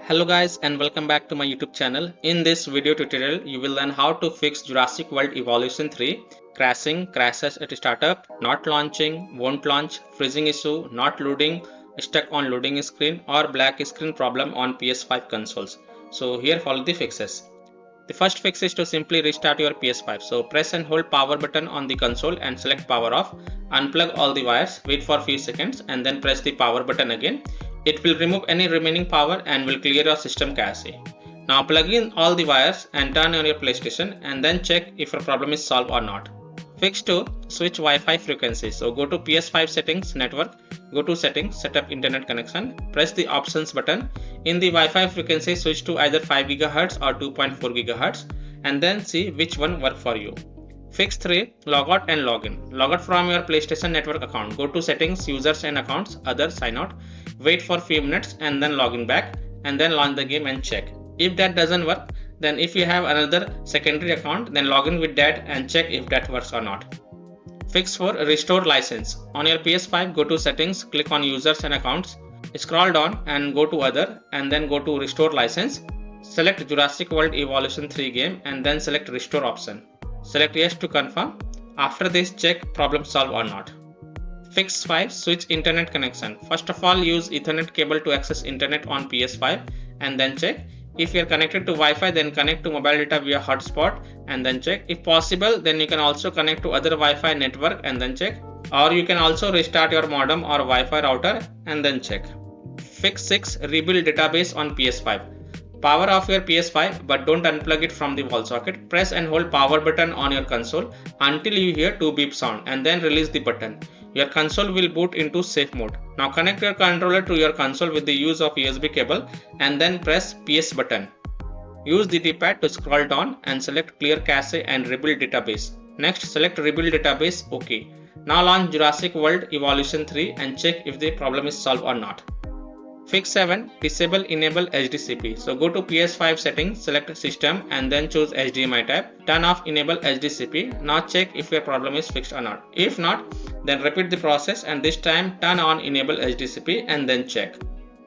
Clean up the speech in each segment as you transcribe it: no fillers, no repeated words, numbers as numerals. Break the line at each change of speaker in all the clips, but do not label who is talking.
Hello guys and welcome back to my YouTube channel. In this video tutorial, you will learn how to fix Jurassic World Evolution 3, crashes at startup, not launching, won't launch, freezing issue, not loading, stuck on loading screen or black screen problem on PS5 consoles. So here follow the fixes. The first fix is to simply restart your PS5. So press and hold power button on the console and select power off. Unplug all the wires, wait for a few seconds and then press the power button again. It will remove any remaining power and will clear your system cache. Now plug in all the wires and turn on your PlayStation and then check if your problem is solved or not. Fix 2. Switch Wi-Fi frequency. So go to PS5 settings, network, go to settings, set up internet connection, press the options button. In the Wi-Fi frequency, switch to either 5 GHz or 2.4 GHz and then see which one works for you. Fix 3. Log out and log in. Log out from your PlayStation network account. Go to settings, users and accounts, others, sign out. Wait for few minutes and then log in back and then launch the game and check. If that doesn't work, then if you have another secondary account, then log in with that and check if that works or not. Fix 4. Restore license. On your PS5, go to settings, click on users and accounts, scroll down and go to other and then go to restore license. Select Jurassic World Evolution 3 game and then select restore option. Select yes to confirm. After this, check problem solved or not. Fix 5. Switch internet connection. First of all, use Ethernet cable to access internet on PS5 and then check. If you are connected to Wi-Fi, then connect to mobile data via hotspot and then check. If possible, then you can also connect to other Wi-Fi network and then check. Or you can also restart your modem or Wi-Fi router and then check. Fix 6. Rebuild database on PS5. Power off your PS5 but don't unplug it from the wall socket. Press and hold power button on your console until you hear 2 beep sound and then release the button. Your console will boot into safe mode. Now connect your controller to your console with the use of USB cable and then press PS button. Use the D-pad to scroll down and select clear cache and rebuild database. Next select rebuild database OK. Now launch Jurassic World Evolution 3 and check if the problem is solved or not. Fix 7. Disable enable HDCP. So go to PS5 settings, select system and then choose HDMI type. Turn off enable HDCP. Now check if your problem is fixed or not. If not, then repeat the process and this time turn on enable HDCP and then check.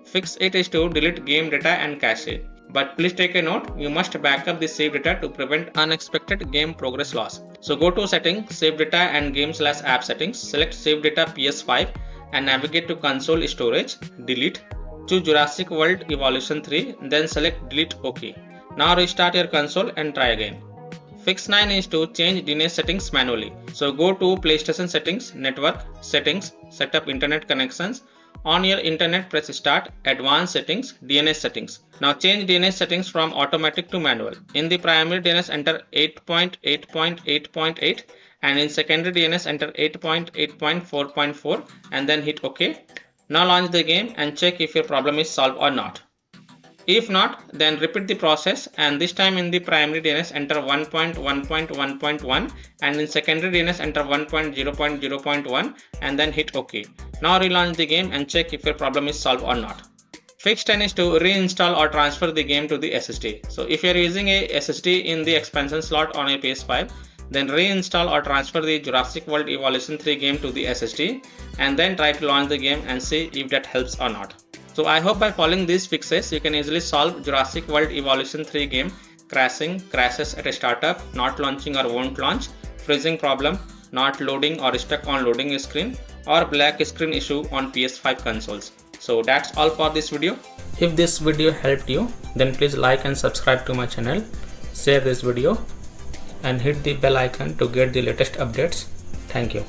Fix 8 is to delete game data and cache. But please take a note, you must back up the save data to prevent unexpected game progress loss. So go to settings, save data and game/app settings. Select save data PS5 and navigate to console storage, delete. Choose Jurassic World Evolution 3, then select delete OK. Now restart your console and try again. Fix 9 is to change DNS settings manually. So go to PlayStation settings, network, settings, set up internet connections. On your internet, press start, advanced settings, DNS settings. Now change DNS settings from automatic to manual. In the primary DNS enter 8.8.8.8 and in secondary DNS enter 8.8.4.4 and then hit OK. Now launch the game and check if your problem is solved or not. If not, then repeat the process and this time in the primary DNS enter 1.1.1.1 and in secondary DNS enter 1.0.0.1 and then hit OK. Now relaunch the game and check if your problem is solved or not. Fix 10 is to reinstall or transfer the game to the SSD. So if you are using a SSD in the expansion slot on a PS5, then reinstall or transfer the Jurassic World Evolution 3 game to the SSD and then try to launch the game and see if that helps or not. So I hope by following these fixes you can easily solve Jurassic World Evolution 3 game, crashes at a startup, not launching or won't launch, freezing problem, not loading or stuck on loading screen or black screen issue on PS5 consoles. So that's all for this video. If this video helped you, then please like and subscribe to my channel, share this video and hit the bell icon to get the latest updates. Thank you.